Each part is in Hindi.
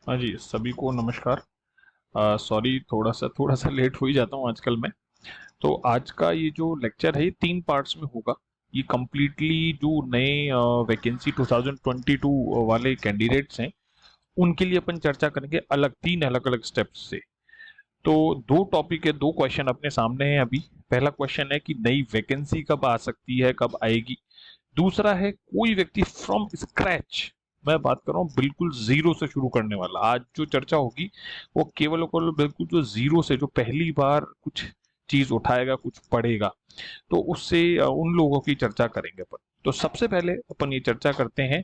हाँ जी, सभी को नमस्कार। सॉरी, थोड़ा सा लेट हो ही जाता हूँ आजकल मैं। तो आज का ये जो लेक्चर है ये 3 पार्ट्स में होगा। ये कम्प्लीटली जो नए वैकेंसी 2022 वाले कैंडिडेट्स हैं उनके लिए अपन चर्चा करेंगे, अलग 3 अलग अलग स्टेप्स से। तो 2 टॉपिक है, 2 क्वेश्चन अपने सामने हैं अभी। पहला क्वेश्चन है कि नई वैकेंसी कब आ सकती है, कब आएगी। दूसरा है कोई व्यक्ति फ्रॉम स्क्रैच, मैं बात कर रहा हूँ बिल्कुल जीरो से शुरू करने वाला, आज जो चर्चा होगी वो केवल और केवल बिल्कुल जो जीरो से, जो पहली बार कुछ चीज उठाएगा, कुछ पढ़ेगा, तो उससे उन लोगों की चर्चा करेंगे अपन। तो सबसे पहले अपन ये चर्चा करते हैं।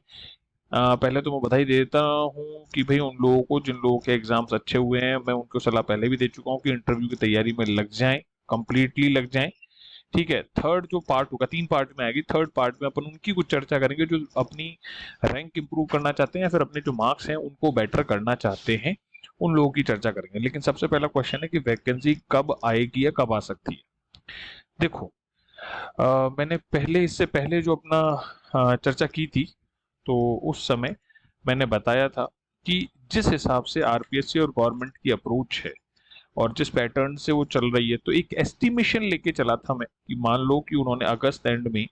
पहले तो मैं बधाई देता हूँ कि भाई उन लोगों को जिन लोगों के एग्जाम्स अच्छे हुए हैं, मैं उनको सलाह पहले भी दे चुका हूँ कि इंटरव्यू की तैयारी में लग जाएं, कंप्लीटली लग जाएं। ठीक है, थर्ड जो पार्ट होगा, 3 पार्ट में आएगी, थर्ड पार्ट में अपन उनकी कुछ चर्चा करेंगे जो अपनी रैंक इंप्रूव करना चाहते हैं या फिर अपने जो मार्क्स हैं उनको बेटर करना चाहते हैं, उन लोगों की चर्चा करेंगे। लेकिन सबसे पहला क्वेश्चन है कि वैकेंसी कब आएगी या कब आ सकती है। देखो, मैंने पहले, इससे पहले जो अपना चर्चा की थी, तो उस समय मैंने बताया था कि जिस हिसाब से आरपीएससी और गवर्नमेंट की अप्रोच है और जिस पैटर्न से वो चल रही है, तो एक एस्टिमेशन लेके चला था मैं कि मान लो कि उन्होंने अगस्त एंड में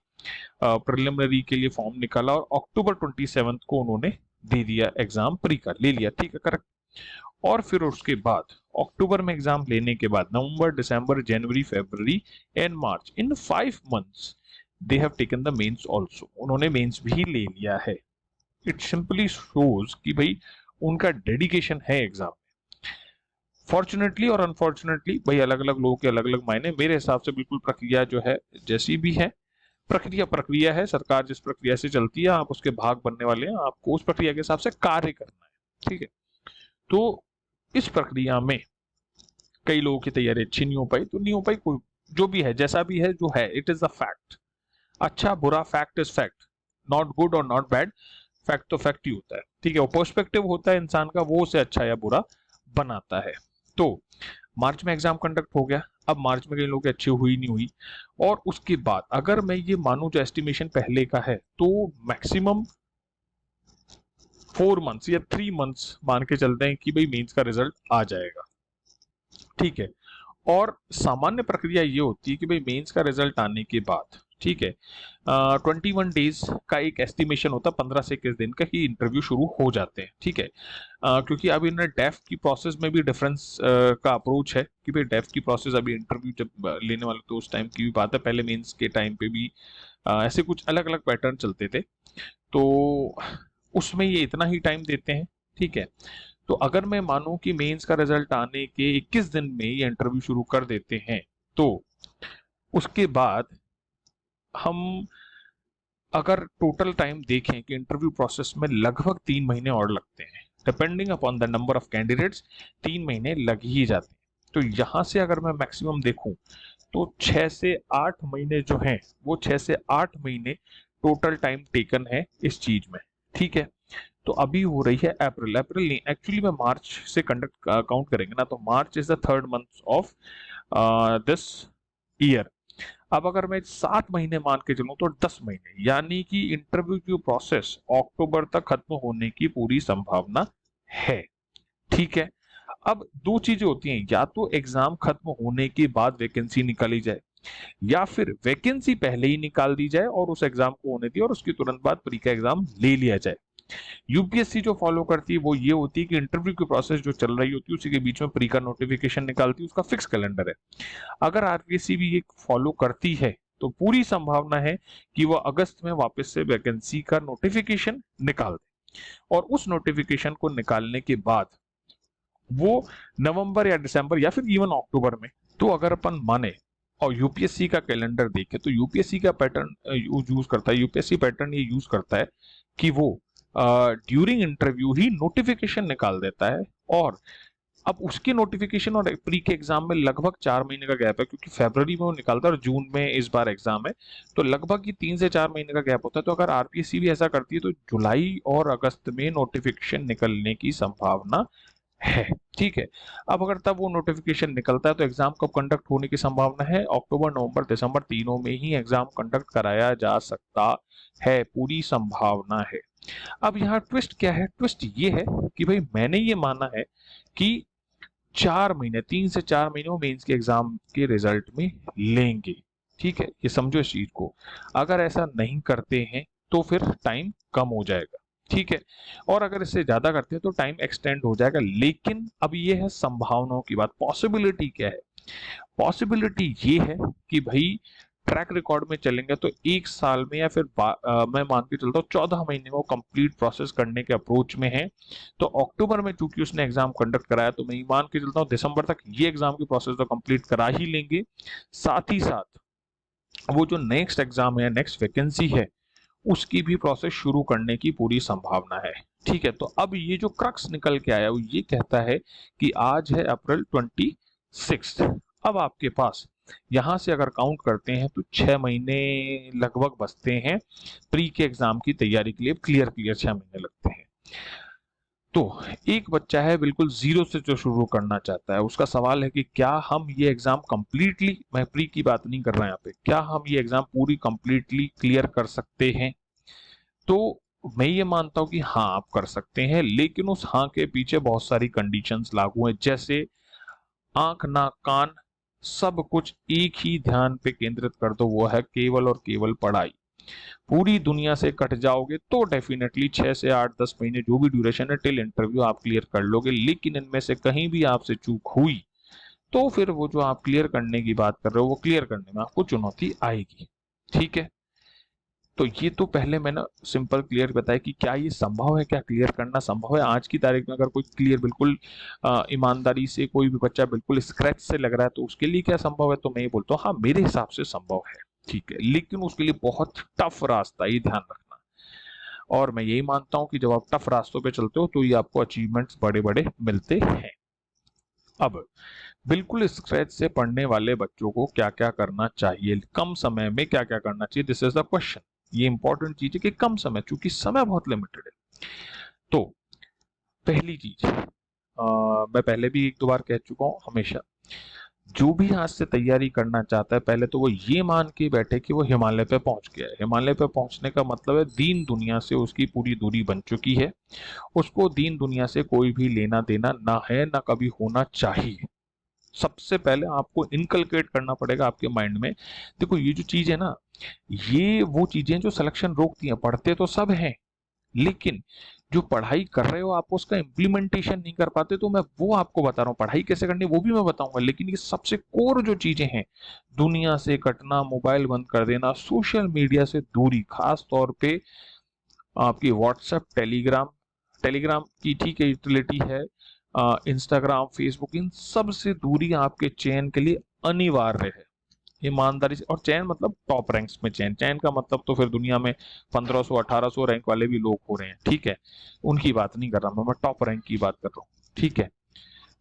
प्रिलिमिनरी के लिए फॉर्म निकाला और अक्टूबर 27 को उन्होंने दे दिया एग्जाम, प्री का ले लिया, ठीक है, करेक्ट। और फिर उसके बाद अक्टूबर में एग्जाम लेने के बाद November, December, January, February and March, in 5 months they have taken the mains also, उन्होंने मेंस भी ले लिया है। इट सिंपली शोज कि भाई उनका डेडिकेशन है एग्जाम। फॉर्चुनेटली और अनफॉर्चुनेटली भाई अलग अलग लोगों के अलग अलग मायने, मेरे हिसाब से बिल्कुल प्रक्रिया जो है जैसी भी है, प्रक्रिया प्रक्रिया है, सरकार जिस प्रक्रिया से चलती है आप उसके भाग बनने वाले हैं, आपको उस प्रक्रिया के हिसाब से कार्य करना है, ठीक है। तो इस प्रक्रिया में कई लोगों की तैयारी अच्छी नहीं हो पाई, तो नहीं हो पाई, कोई जो भी है, जैसा भी है, जो है इट इज अ फैक्ट। अच्छा बुरा, fact is fact, not good और नॉट बैड, फैक्ट तो फैक्ट ही होता है, ठीक है। वो पर्सपेक्टिव होता है इंसान का, वो उसे अच्छा या बुरा बनाता है। तो मार्च में एग्जाम कंडक्ट हो गया। अब मार्च में कई लोगों की अच्छी हुई नहीं हुई, और उसके बाद अगर मैं ये मानूं जो एस्टिमेशन पहले का है, तो मैक्सिमम 4 मंथ्स या 3 मंथ्स मान के चलते हैं कि भाई मेंस का रिजल्ट आ जाएगा, ठीक है। और सामान्य प्रक्रिया ये होती है कि भाई मेंस का रिजल्ट आने के बाद, ठीक है, 21 डेज का एक एस्टिमेशन होता है, 15 से 21 दिन का, कि इंटरव्यू शुरू हो जाते हैं, ठीक है। क्योंकि अभी इन्हें डेफ की प्रोसेस में भी डिफरेंस का अप्रोच है कि भाई डेफ की प्रोसेस, अभी इंटरव्यू जब लेने वाले तो उस टाइम की भी बात है, पहले मेंस के टाइम पे भी ऐसे कुछ अलग अलग पैटर्न चलते थे, तो उसमें ये इतना ही टाइम देते हैं, ठीक है। तो अगर मैं मानूं कि मेंस का रिजल्ट आने के 21 दिन में ये इंटरव्यू शुरू कर देते हैं, तो उसके बाद हम अगर टोटल टाइम देखें कि इंटरव्यू प्रोसेस में लगभग 3 महीने और लगते हैं, depending upon the number of candidates, 3 महीने लग ही जाते हैं। तो यहां से अगर मैं मैक्सिमम देखूं तो 6 से 8 महीने जो हैं, वो 6 से 8 महीने टोटल टाइम टेकन है इस चीज में, ठीक है। तो अभी हो रही है अप्रैल, अप्रैल नहीं, एक्चुअली में मार्च से कंडक्ट काउंट करेंगे ना, तो March is the third month of this year. अब अगर मैं 7 महीने मान के चलूं तो 10 महीने, यानी कि इंटरव्यू की प्रोसेस अक्टूबर तक खत्म होने की पूरी संभावना है, ठीक है। अब दो चीजें होती हैं, या तो एग्जाम खत्म होने के बाद वैकेंसी निकाली जाए, या फिर वैकेंसी पहले ही निकाल दी जाए और उस एग्जाम को होने दी और उसके तुरंत बाद प्री का एग्जाम ले लिया जाए। यूपीएससी जो फॉलो करती है वो ये होती है कि इंटरव्यू की प्रोसेस जो चल रही होती है उसी के बीच में प्री का नोटिफिकेशन निकालती है, उसका फिक्स कैलेंडर है। अगर आरपीएससी भी ये फॉलो करती है तो पूरी संभावना है कि वो अगस्त में वापस से वैकेंसी का नोटिफिकेशन निकाल दे, और उस नोटिफिकेशन को निकालने के बाद वो नवंबर या दिसंबर या फिर इवन अक्टूबर में, तो अगर अपन माने और यूपीएससी का कैलेंडर देखे, तो यूपीएससी का पैटर्न यूज करता है, यूपीएससी पैटर्न ये यूज करता है कि वो ड्यूरिंग इंटरव्यू ही नोटिफिकेशन निकाल देता है। और अब उसके नोटिफिकेशन और प्री के एग्जाम में लगभग 4 महीने का गैप है, क्योंकि फरवरी में वो निकालता है और जून में इस बार एग्जाम है, तो लगभग ये 3 से 4 महीने का गैप होता है। तो अगर आरपीएससी भी ऐसा करती है तो जुलाई और अगस्त में नोटिफिकेशन निकलने की संभावना है, ठीक है। अब अगर तब वो नोटिफिकेशन निकलता है तो एग्जाम कब कंडक्ट होने की संभावना है, अक्टूबर, नवंबर, दिसंबर, तीनों में ही एग्जाम कंडक्ट कराया जा सकता है, पूरी संभावना है। अब यहाँ ट्विस्ट क्या है? ट्विस्ट ये है कि भाई मैंने ये माना है कि 4 महीने, 3 से 4 महीने वो मेंस के एग्जाम के रिजल्ट में लेंगे। ठीक है, ये समझो इस चीज को। अगर ऐसा नहीं करते हैं तो फिर टाइम कम हो जाएगा। ठीक है, और अगर इससे ज्यादा करते हैं तो टाइम एक्सटेंड हो जाएगा। लेकिन अब ये है संभावनाओं की बात। पॉसिबिलिटी क्या है? पॉसिबिलिटी ये है कि भाई ट्रैक रिकॉर्ड में चलेंगे तो 1 साल में या फिर मैं मान के चलता हूँ 14 महीने में वो कंप्लीट प्रोसेस करने के अप्रोच में है। तो अक्टूबर में चूंकि उसने एग्जाम कंडक्ट कराया तो मैं मान के चलता हूँ दिसंबर तक ये एग्जाम की प्रोसेस तो कंप्लीट करा ही लेंगे। साथ ही साथ वो जो नेक्स्ट एग्जाम है, नेक्स्ट वैकेंसी है, उसकी भी प्रोसेस शुरू करने की पूरी संभावना है। ठीक है, तो अब ये जो क्रक्स निकल के आया वो ये कहता है कि आज है अप्रैल 26। अब आपके पास यहां से अगर काउंट करते हैं तो 6 महीने लगभग बचते हैं प्री के एग्जाम की तैयारी के लिए। क्लियर क्लियर 6 महीने लगते हैं। तो एक बच्चा है बिल्कुल जीरो से जो शुरू करना चाहता है, उसका सवाल है कि क्या हम ये एग्जाम कंप्लीटली, मैं प्री की बात नहीं कर रहा यहाँ पे, क्या हम ये एग्जाम पूरी कंप्लीटली क्लियर कर सकते हैं? तो मैं ये मानता हूं कि हाँ आप कर सकते हैं, लेकिन उस हाँ के पीछे बहुत सारी कंडीशंस लागू हैं। जैसे आंख नाक कान सब कुछ एक ही ध्यान पे केंद्रित कर दो, वो है केवल और केवल पढ़ाई। पूरी दुनिया से कट जाओगे तो डेफिनेटली 6 से 8 10 महीने जो भी ड्यूरेशन है टिल इंटरव्यू आप क्लियर कर लोगे। लेकिन इनमें से कहीं भी आपसे चूक हुई तो फिर वो जो आप क्लियर करने की बात कर रहे हो वो क्लियर करने में आपको चुनौती आएगी। ठीक है, तो ये तो पहले मैंने सिंपल क्लियर बताया कि क्या ये संभव है, क्या क्लियर करना संभव है। आज की तारीख में अगर कोई क्लियर बिल्कुल ईमानदारी से कोई भी बच्चा बिल्कुल स्क्रैच से लग रहा है तो उसके लिए क्या संभव है? तो मैं ये बोलता हूँ हाँ मेरे हिसाब से संभव है। ठीक है, लेकिन उसके लिए बहुत टफ रास्ता, ये ध्यान रखना। और मैं यही मानता हूँ कि जब आप टफ रास्तों पे चलते हो तो ये आपको अचीवमेंट्स बड़े बड़े मिलते हैं। अब बिल्कुल स्क्रैच से पढ़ने वाले बच्चों को क्या क्या करना चाहिए, कम समय में क्या क्या करना चाहिए, दिस इज द क्वेश्चन। ये इंपॉर्टेंट चीज है कि कम समय, चूंकि समय बहुत लिमिटेड है। तो पहली चीज, मैं पहले भी एक दो बार कह चुका हूं, हमेशा जो भी आज से तैयारी करना चाहता है पहले तो वो ये मान के बैठे कि वो हिमालय पे पहुंच गया है। हिमालय पे पहुंचने का मतलब है दीन दुनिया से उसकी पूरी दूरी बन चुकी है। उसको दीन दुनिया से कोई भी लेना देना ना है, ना कभी होना चाहिए। सबसे पहले आपको इनकलकेट करना पड़ेगा आपके माइंड में। देखो ये जो चीज है ना, ये वो चीजें जो सिलेक्शन रोकती हैं। पढ़ते तो सब हैं, लेकिन जो पढ़ाई कर रहे हो आप उसका इम्प्लीमेंटेशन नहीं कर पाते। तो मैं वो आपको बता रहा हूँ, पढ़ाई कैसे करनी वो भी मैं बताऊंगा। लेकिन ये सबसे कोर जो चीजें हैं, दुनिया से कटना, मोबाइल बंद कर देना, सोशल मीडिया से दूरी, खास तौर पे आपकी व्हाट्सएप, टेलीग्राम, टेलीग्राम की ठीक है यूटिलिटी है, इंस्टाग्राम, फेसबुक, इन सब से दूरी आपके चयन के लिए अनिवार्य है। ईमानदारी से, और चयन मतलब टॉप रैंक्स में चयन। चयन का मतलब तो फिर दुनिया में 1500 1800 रैंक वाले भी लोग हो रहे हैं। ठीक है, उनकी बात नहीं कर रहा मैं टॉप रैंक की बात कर रहा हूँ। ठीक है,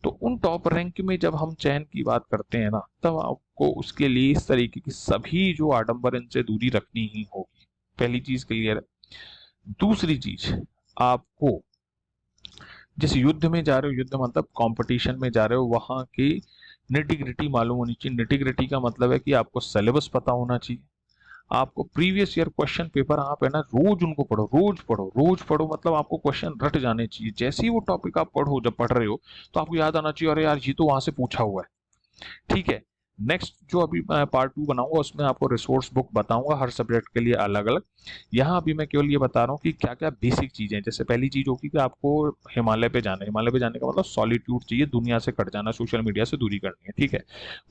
तो उन टॉप रैंक में जब हम चयन की बात करते हैं ना, तब आपको उसके लिए इस तरीके की सभी जो आडंबर, इनसे दूरी रखनी ही होगी। पहली चीज क्लियर है। दूसरी चीज, आपको जिस युद्ध में जा रहे हो, युद्ध मतलब कंपटीशन में जा रहे हो, वहां की निटिग्रिटी मालूम होनी चाहिए। निटिग्रिटी का मतलब है कि आपको सिलेबस पता होना चाहिए। आपको प्रीवियस ईयर क्वेश्चन पेपर, आप है ना रोज उनको पढ़ो, रोज पढ़ो, रोज पढ़ो। मतलब आपको क्वेश्चन रट जाने चाहिए। जैसे ही वो टॉपिक आप पढ़ो, जब पढ़ रहे हो तो आपको याद आना चाहिए अरे यार ये तो वहां से पूछा हुआ है। ठीक है, नेक्स्ट जो अभी मैं पार्ट 2 बनाऊंगा उसमें आपको रिसोर्स बुक बताऊंगा हर सब्जेक्ट के लिए अलग अलग। यहाँ अभी मैं केवल ये बता रहा हूँ कि क्या क्या बेसिक चीजें हैं। जैसे पहली चीज होगी कि आपको हिमालय पे जाना है। हिमालय पे जाने का मतलब सॉलिट्यूड चाहिए, दुनिया से कट जाना, सोशल मीडिया से दूरी करनी है। ठीक है,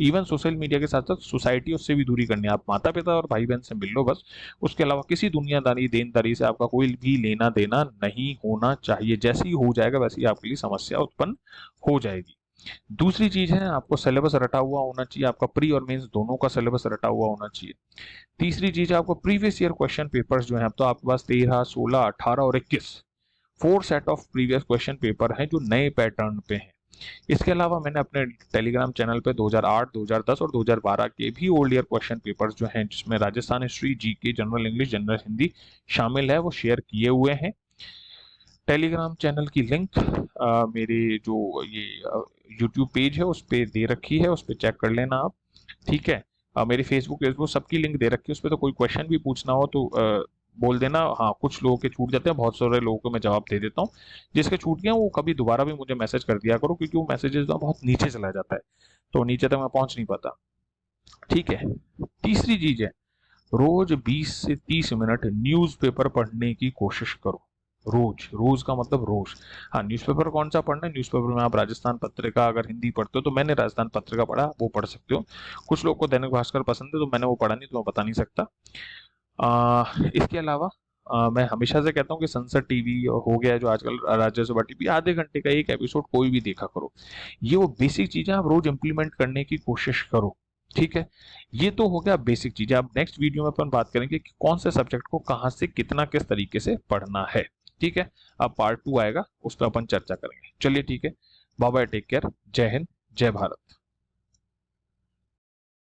इवन सोशल मीडिया के साथ साथ सोसाइटी, उससे भी दूरी करनी है। आप माता पिता और भाई बहन से मिल लो बस, उसके अलावा किसी दुनियादारी देनदारी से आपका कोई भी लेना देना नहीं होना चाहिए। जैसे ही हो जाएगा वैसे ही आपके लिए समस्या उत्पन्न हो जाएगी। दूसरी चीज है, आपको सिलेबस रटा हुआ होना चाहिए। आपका प्री और मेंस दोनों का सिलेबस रटा हुआ होना चाहिए। तीसरी चीज है, आपको प्रीवियस ईयर क्वेश्चन पेपर्स जो हैं, अब तो आपके पास 13 16 18 और 21 four set of previous question paper हैं जो नए पैटर्न पे हैं। इसके अलावा मैंने अपने टेलीग्राम चैनल पे 2008 2010 और 2012 के भी ओल्ड ईयर क्वेश्चन पेपर्स जो हैं, जिसमें Rajasthan history, GK, general English, general Hindi शामिल है, वो शेयर किए हुए हैं। टेलीग्राम चैनल की लिंक मेरे जो ये यूट्यूब पेज है उस पर दे रखी है, उस पर चेक कर लेना आप। ठीक है, मेरी फेसबुक फेसबुक सबकी लिंक दे रखी है, उस पर तो कोई क्वेश्चन भी पूछना हो तो बोल देना, हाँ कुछ लोगों के छूट जाते हैं, बहुत सारे लोगों को मैं जवाब दे देता हूँ। जिसके छूट गया वो कभी दोबारा भी मुझे मैसेज कर दिया करो, क्योंकि वो मैसेजेस ना बहुत नीचे चला जाता है, तो नीचे तक मैं पहुंच नहीं पाता। ठीक है। तीसरी चीज है, रोज 20 से 30 मिनट न्यूज़पेपर पढ़ने की कोशिश करो। रोज, रोज का मतलब रोज। हाँ, न्यूज़पेपर कौन सा पढ़ना है, न्यूज़पेपर में आप राजस्थान पत्रिका अगर हिंदी पढ़ते हो तो मैंने राजस्थान पत्रिका पढ़ा, वो पढ़ सकते हो। कुछ लोग को दैनिक भास्कर पसंद है तो मैंने वो पढ़ा नहीं, तो मैं बता नहीं सकता। इसके अलावा मैं हमेशा से कहता हूँ कि संसद टीवी हो गया है जो आजकल, राज्यसभा टीवी, आधे घंटे का एक एपिसोड कोई भी देखा करो। ये वो बेसिक चीजें आप रोज इंप्लीमेंट करने की कोशिश करो। ठीक है। ये तो हो गया बेसिक चीजें। अब नेक्स्ट वीडियो में अपन बात करेंगे कि कौन से सब्जेक्ट को कहाँ से कितना किस तरीके से पढ़ना है। ठीक है। अब पार्ट 2 आएगा, उस पर अपन चर्चा करेंगे। चलिए ठीक है, बाय बाय, टेक केयर, जय हिंद, जय भारत।